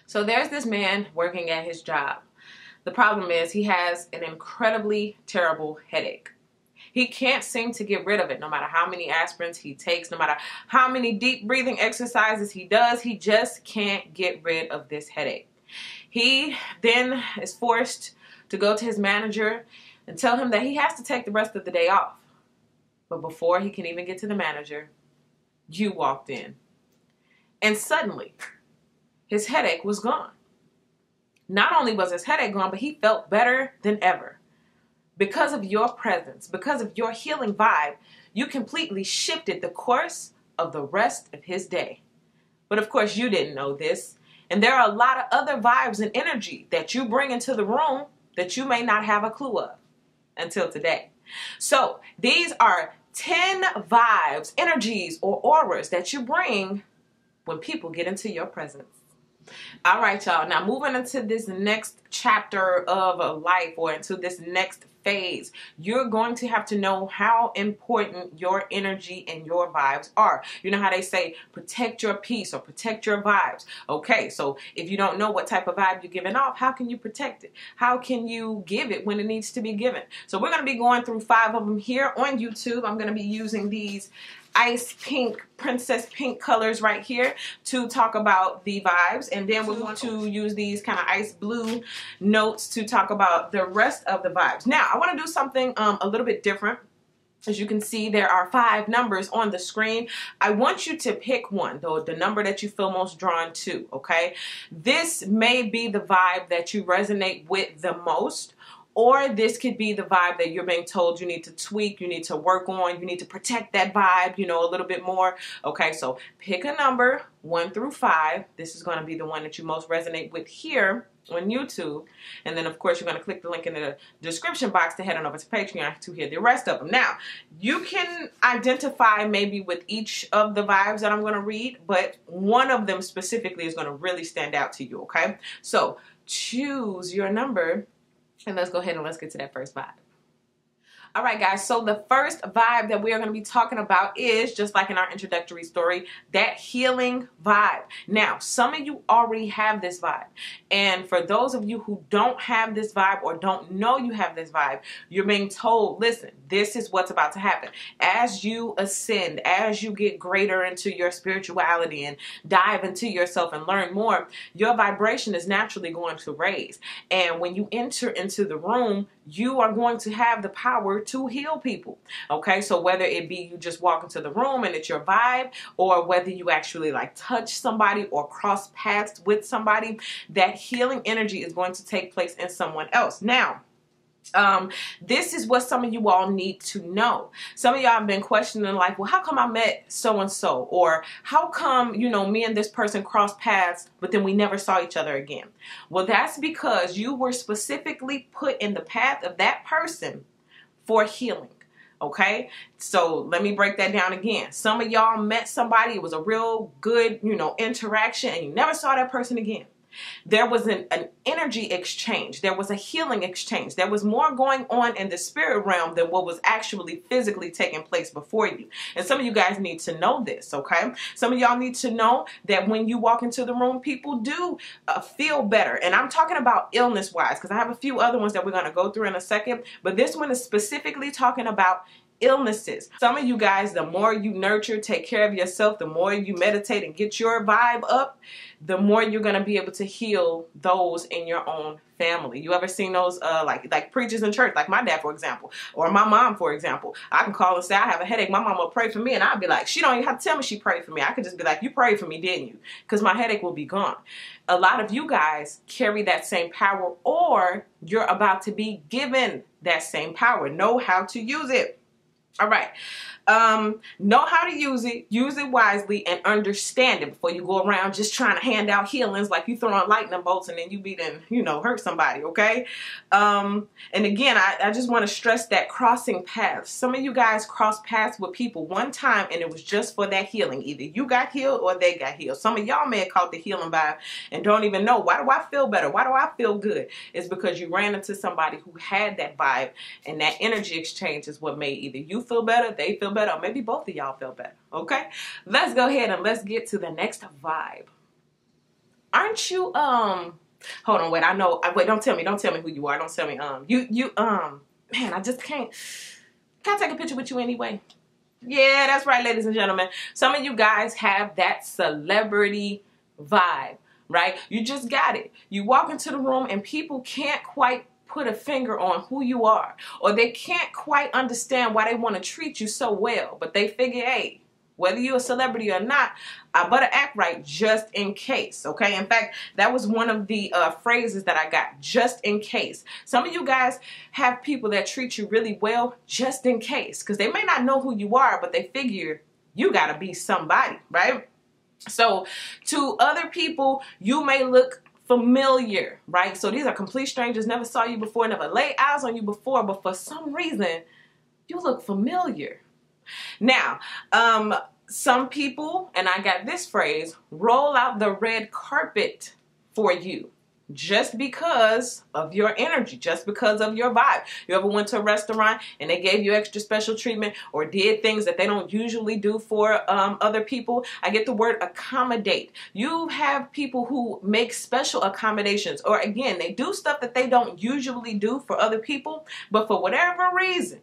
So there's this man working at his job. The problem is he has an incredibly terrible headache. He can't seem to get rid of it no matter how many aspirins he takes, no matter how many deep breathing exercises he does. He just can't get rid of this headache. He then is forced to go to his manager and tell him that he has to take the rest of the day off. But before he can even get to the manager, you walked in. And suddenly, his headache was gone. Not only was his headache gone, but he felt better than ever. Because of your presence, because of your healing vibe, you completely shifted the course of the rest of his day. But of course, you didn't know this. And there are a lot of other vibes and energy that you bring into the room that you may not have a clue of until today. So these are 10 vibes, energies, or auras that you bring when people get into your presence. All right, y'all. Now moving into this next chapter of life, or into this next phase, you're going to have to know how important your energy and your vibes are. You know how they say protect your peace or protect your vibes. Okay, so if you don't know what type of vibe you're giving off, how can you protect it? How can you give it when it needs to be given? So we're going to be going through 5 of them here on YouTube. I'm going to be using these ice pink, princess pink colors right here to talk about the vibes, and then we're going to use these kind of ice blue notes to talk about the rest of the vibes. Now I want to do something a little bit different. As you can see, there are 5 numbers on the screen. I want you to pick one, though, the number that you feel most drawn to, okay? This may be the vibe that you resonate with the most, or this could be the vibe that you're being told you need to tweak, you need to work on, you need to protect that vibe, you know, a little bit more. Okay, so pick a number, 1 through 5. This is going to be the one that you most resonate with here on YouTube. And then, of course, you're going to click the link in the description box to head on over to Patreon to hear the rest of them. Now, you can identify maybe with each of the vibes that I'm going to read, but one of them specifically is going to really stand out to you, okay? So choose your number. And let's go ahead and let's get to that first vibe. All right, guys, so the first vibe that we are going to be talking about is, just like in our introductory story, that healing vibe. Now, some of you already have this vibe. And for those of you who don't have this vibe or don't know you have this vibe, you're being told, listen, this is what's about to happen. As you ascend, as you get greater into your spirituality and dive into yourself and learn more, your vibration is naturally going to raise. And when you enter into the room, you are going to have the power to heal people. Okay, so whether it be you just walk into the room and it's your vibe, or whether you actually like touch somebody or cross paths with somebody, that healing energy is going to take place in someone else. Now, this is what some of you all need to know. Some of y'all have been questioning, like, well, how come I met so-and-so? Or how come, you know, me and this person crossed paths, but then we never saw each other again? Well, that's because you were specifically put in the path of that person for healing. Okay, so let me break that down again. Some of y'all met somebody, it was a real good, you know, interaction, and you never saw that person again. There was an energy exchange. There was a healing exchange. There was more going on in the spirit realm than what was actually physically taking place before you. And some of you guys need to know this, okay? Some of y'all need to know that when you walk into the room, people do feel better. And I'm talking about illness-wise, because I have a few other ones that we're going to go through in a second. But this one is specifically talking about illnesses. Some of you guys, the more you nurture, take care of yourself, the more you meditate and get your vibe up, the more you're going to be able to heal those in your own family. You ever seen those like preachers in church, like my dad, for example, or my mom, for example? I can call and say I have a headache. My mom will pray for me, and I'll be like, she don't even have to tell me she prayed for me. I could just be like, you prayed for me, didn't you? Because my headache will be gone. A lot of you guys carry that same power, or you're about to be given that same power. Know how to use it. All right. Know how to use it wisely, and understand it before you go around just trying to hand out healings like you throwing lightning bolts and then you be then, you know, hurt somebody, okay? And again, I just want to stress that crossing paths. Some of you guys cross paths with people one time and it was just for that healing. Either you got healed or they got healed. Some of y'all may have caught the healing vibe and don't even know, why do I feel better? Why do I feel good? It's because you ran into somebody who had that vibe, and that energy exchange is what made either you feel better, they feel better, or maybe both of y'all feel better. Okay, let's go ahead and let's get to the next vibe. aren't you, hold on, wait, I know, wait, don't tell me who you are. Don't tell me, man, I just can't I take a picture with you anyway? Yeah, that's right, ladies and gentlemen. Some of you guys have that celebrity vibe, right? You just got it. You walk into the room and people can't quite put a finger on who you are, or they can't quite understand why they want to treat you so well, but they figure, hey, whether you're a celebrity or not, I better act right just in case, okay? In fact, that was one of the phrases that I got, just in case. Some of you guys have people that treat you really well just in case, because they may not know who you are, but they figure you got to be somebody, right? So to other people, you may look familiar, right? So these are complete strangers, never saw you before, never laid eyes on you before, but for some reason, you look familiar. Now, some people, and I got this phrase, roll out the red carpet for you just because of your energy, just because of your vibe. You ever went to a restaurant and they gave you extra special treatment or did things that they don't usually do for other people? I get the word accommodate. You have people who make special accommodations, or again, they do stuff that they don't usually do for other people, but for whatever reason,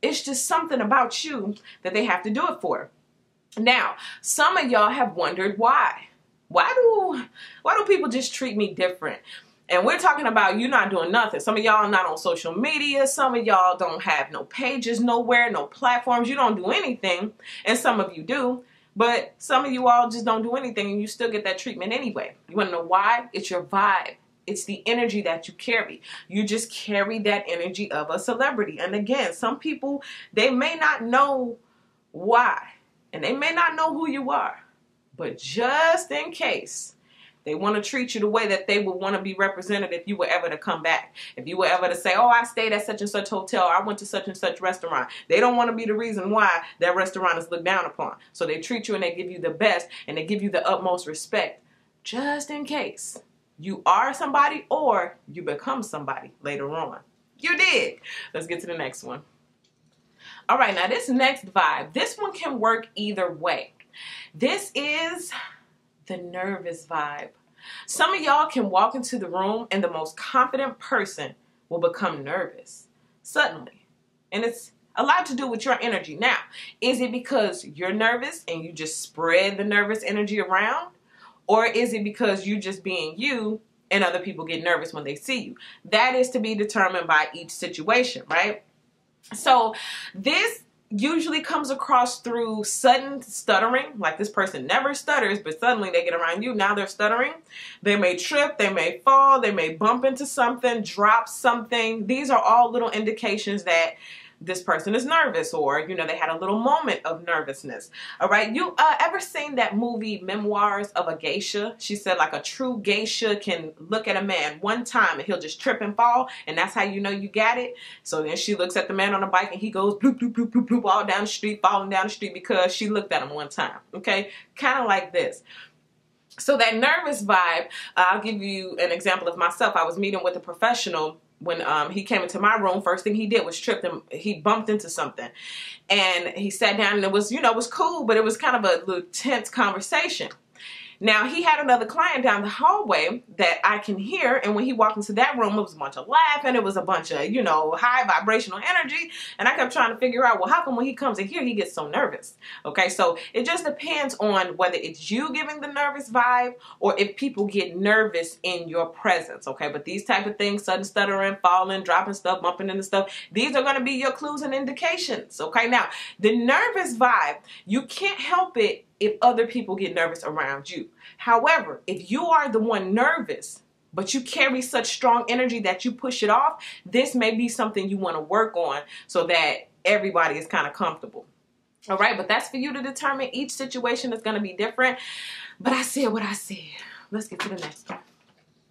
it's just something about you that they have to do it for. Now, some of y'all have wondered why. Why do people just treat me different? And we're talking about you not doing nothing. Some of y'all are not on social media. Some of y'all don't have no pages nowhere, no platforms. You don't do anything. And some of you do. But some of you all just don't do anything and you still get that treatment anyway. You want to know why? It's your vibe. It's the energy that you carry. You just carry that energy of a celebrity. And again, some people, they may not know why. And they may not know who you are. But just in case, they want to treat you the way that they would want to be represented if you were ever to come back. If you were ever to say, oh, I stayed at such and such hotel, or I went to such and such restaurant. They don't want to be the reason why that restaurant is looked down upon. So they treat you and they give you the best and they give you the utmost respect. Just in case you are somebody or you become somebody later on. You did. Let's get to the next one. All right, now this next vibe, this one can work either way. This is the nervous vibe. Some of y'all can walk into the room and the most confident person will become nervous suddenly. And it's a lot to do with your energy. Now, is it because you're nervous and you just spread the nervous energy around? Or is it because you just being you and other people get nervous when they see you? That is to be determined by each situation, right? So this usually comes across through sudden stuttering, like this person never stutters, but suddenly they get around you, now they're stuttering. They may trip, they may fall, they may bump into something, drop something. These are all little indications that this person is nervous, or, you know, they had a little moment of nervousness. All right. You ever seen that movie Memoirs of a Geisha? She said like a true geisha can look at a man one time and he'll just trip and fall. And that's how you know you got it. So then she looks at the man on the bike and he goes bloop, bloop, bloop, bloop, bloop, all down the street, falling down the street because she looked at him one time. Okay. Kind of like this. So that nervous vibe, I'll give you an example of myself. I was meeting with a professional. When he came into my room, first thing he did was tripped him. He bumped into something. And he sat down and it was, you know, it was cool, but it was kind of a little tense conversation. Now, he had another client down the hallway that I can hear. And when he walked into that room, it was a bunch of laughing. It was a bunch of, you know, high vibrational energy. And I kept trying to figure out, well, how come when he comes in here, he gets so nervous? Okay, so it just depends on whether it's you giving the nervous vibe or if people get nervous in your presence. Okay, but these type of things, sudden stuttering, falling, dropping stuff, bumping into stuff, these are going to be your clues and indications. Okay, now, the nervous vibe, you can't help it if other people get nervous around you. However, if you are the one nervous, but you carry such strong energy that you push it off, this may be something you want to work on so that everybody is kind of comfortable. All right, but that's for you to determine. Each situation is going to be different. But I said what I said. Let's get to the next one.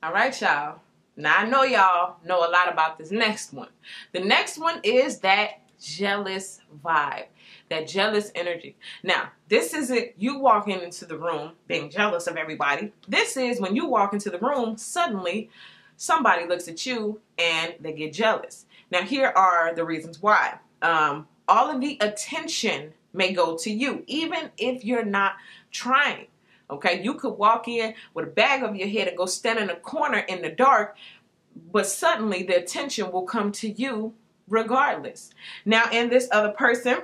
All right, y'all. Now, I know y'all know a lot about this next one. The next one is that jealous vibe. That jealous energy. Now, this isn't you walking into the room being jealous of everybody. This is when you walk into the room, suddenly somebody looks at you and they get jealous. Now, here are the reasons why. All of the attention may go to you, even if you're not trying. Okay, you could walk in with a bag over your head and go stand in a corner in the dark, but suddenly the attention will come to you regardless. Now, in this other person,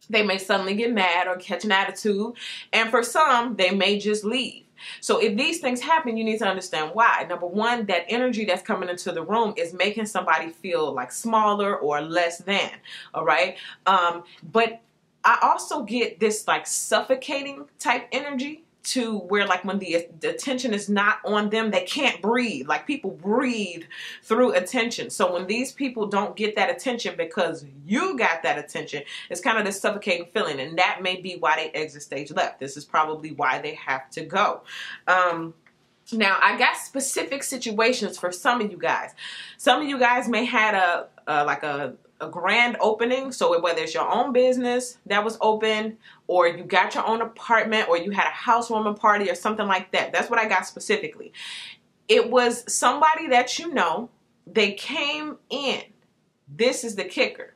they may suddenly get mad or catch an attitude, and for some, they may just leave. So if these things happen, you need to understand why. Number one, that energy that's coming into the room is making somebody feel like smaller or less than, all right? But I also get this like suffocating type energy to where like when the attention is not on them, they can't breathe. Like people breathe through attention. So when these people don't get that attention because you got that attention, it's kind of this suffocating feeling. And that may be why they exit stage left. This is probably why they have to go. Now, I got specific situations for some of you guys. Some of you guys may had a grand opening. So whether it's your own business that was open, or you got your own apartment, or you had a housewarming party or something like that. That's what I got specifically. It was somebody that you know, they came in. This is the kicker.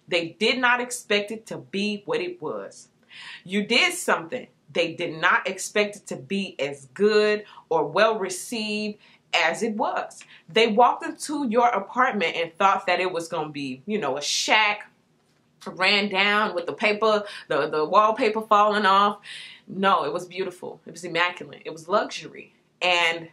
They did not expect it to be what it was. You did something. They did not expect it to be as good or well received as it was. They walked into your apartment and thought that it was going to be, you know, a shack, ran down with the paper, the wallpaper falling off. No, it was beautiful. It was immaculate. It was luxury. And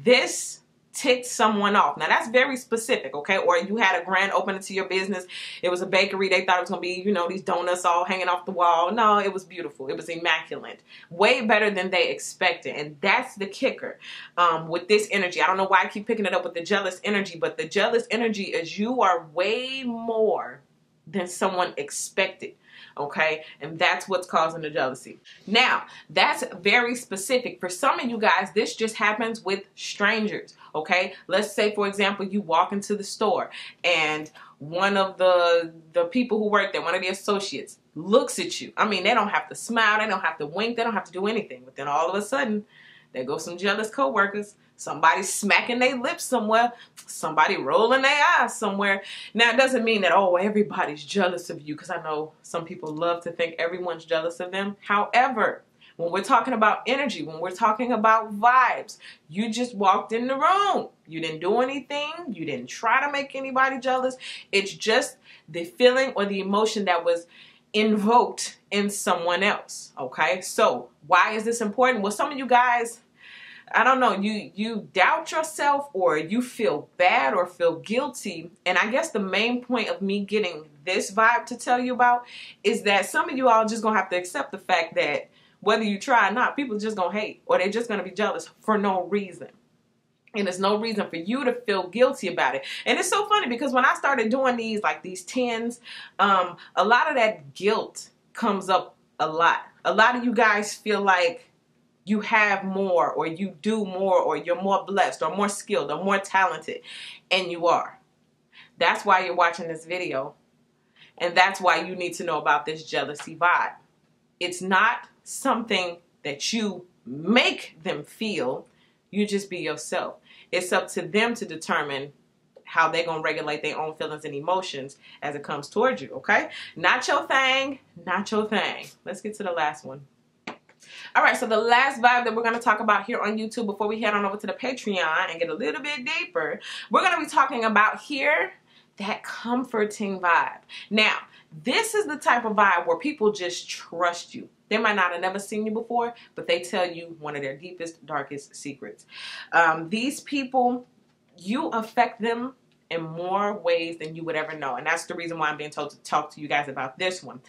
this ticked someone off. Now that's very specific, okay? Or you had a grand opening to your business. It was a bakery. They thought it was going to be, you know, these donuts all hanging off the wall. No, it was beautiful. It was immaculate. Way better than they expected. And that's the kicker with this energy. I don't know why I keep picking it up with the jealous energy, but the jealous energy is you are way more than someone expected. Okay, and that's what's causing the jealousy. Now, that's very specific. For some of you guys, this just happens with strangers. Okay, let's say, for example, you walk into the store and one of the people who work there, one of the associates, looks at you. I mean, they don't have to smile, they don't have to wink, they don't have to do anything. But then all of a sudden, there go some jealous coworkers. Somebody smacking their lips somewhere. Somebody rolling their eyes somewhere. Now, it doesn't mean that, oh, everybody's jealous of you, because I know some people love to think everyone's jealous of them. However, when we're talking about energy, when we're talking about vibes, you just walked in the room. You didn't do anything. You didn't try to make anybody jealous. It's just the feeling or the emotion that was invoked in someone else. Okay, so why is this important? Well, some of you guys, I don't know, you doubt yourself, or you feel bad or feel guilty. And I guess the main point of me getting this vibe to tell you about is that some of you all just gonna have to accept the fact that whether you try or not, people just gonna hate, or they're just gonna be jealous for no reason. And there's no reason for you to feel guilty about it. And it's so funny because when I started doing these 10s, a lot of that guilt comes up a lot. A lot of you guys feel like you have more, or you do more, or you're more blessed, or more skilled, or more talented. And you are. That's why you're watching this video. And that's why you need to know about this jealousy vibe. It's not something that you make them feel. You just be yourself. It's up to them to determine how they're going to regulate their own feelings and emotions as it comes towards you, okay? Not your thing, not your thing. Let's get to the last one. All right, so the last vibe that we're going to talk about here on YouTube before we head on over to the Patreon and get a little bit deeper, we're going to be talking about here that comforting vibe. Now, this is the type of vibe where people just trust you. They might not have never seen you before, but they tell you one of their deepest, darkest secrets. These people, you affect them in more ways than you would ever know. And that's the reason why I'm being told to talk to you guys about this one.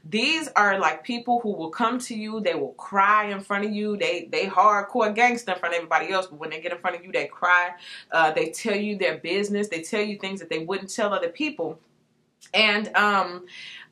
These are like people who will come to you. They will cry in front of you. They hardcore gangster in front of everybody else. But when they get in front of you, they cry. They tell you their business. They tell you things that they wouldn't tell other people. And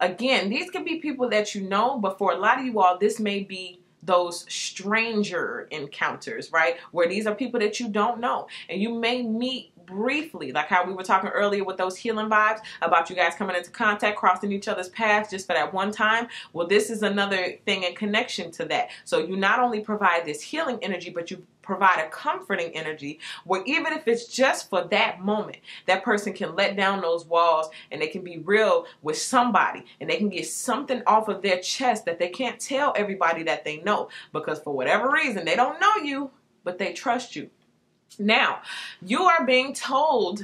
again, these could be people that you know, but for a lot of you all, this may be those stranger encounters, right? Where these are people that you don't know, and you may meet briefly, like how we were talking earlier with those healing vibes about you guys coming into contact, crossing each other's paths just for that one time. Well, this is another thing in connection to that. So you not only provide this healing energy, but you provide a comforting energy where even if it's just for that moment, that person can let down those walls and they can be real with somebody and they can get something off of their chest that they can't tell everybody that they know, because for whatever reason, they don't know you, but they trust you. Now, you are being told,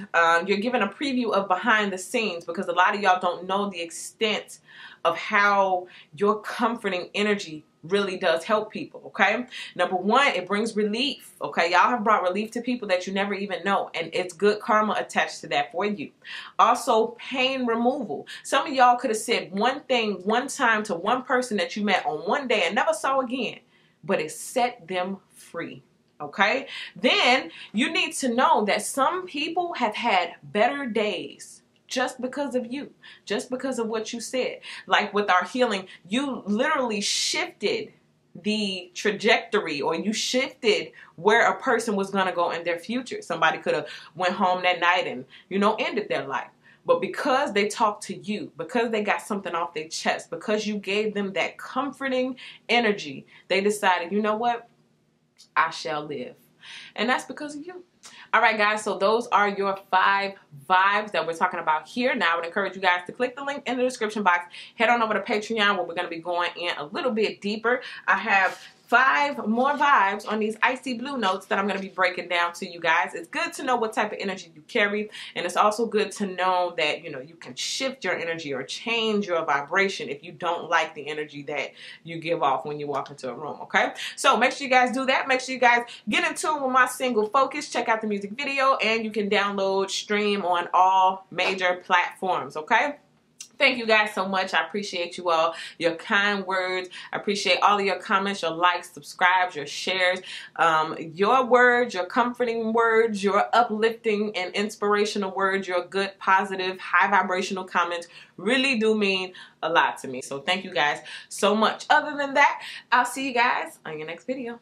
you're given a preview of behind the scenes, because a lot of y'all don't know the extent of how your comforting energy really does help people, okay? Number one, it brings relief, okay? Y'all have brought relief to people that you never even know, and it's good karma attached to that for you. Also, pain removal. Some of y'all could have said one thing one time to one person that you met on one day and never saw again, but it set them free. Okay, then you need to know that some people have had better days just because of you, just because of what you said. Like with our healing, you literally shifted the trajectory, or you shifted where a person was going to go in their future. Somebody could have went home that night and, you know, ended their life. But because they talked to you, because they got something off their chest, because you gave them that comforting energy, they decided, you know what? I shall live. And that's because of you. All right, guys, so those are your 5 vibes that we're talking about here. Now, I would encourage you guys to click the link in the description box. Head on over to Patreon, where we're going to be going in a little bit deeper. I have 5 more vibes on these icy blue notes that I'm going to be breaking down to you guys. It's good to know what type of energy you carry, and it's also good to know that, you know, you can shift your energy or change your vibration if you don't like the energy that you give off when you walk into a room, okay? So make sure you guys do that. Make sure you guys get in tune with my single Focus. Check out the music video, and you can download, stream on all major platforms, okay? Thank you guys so much. I appreciate you all, your kind words. I appreciate all of your comments, your likes, subscribes, your shares, your words, your comforting words, your uplifting and inspirational words, your good, positive, high vibrational comments really do mean a lot to me. So thank you guys so much. Other than that, I'll see you guys on your next video.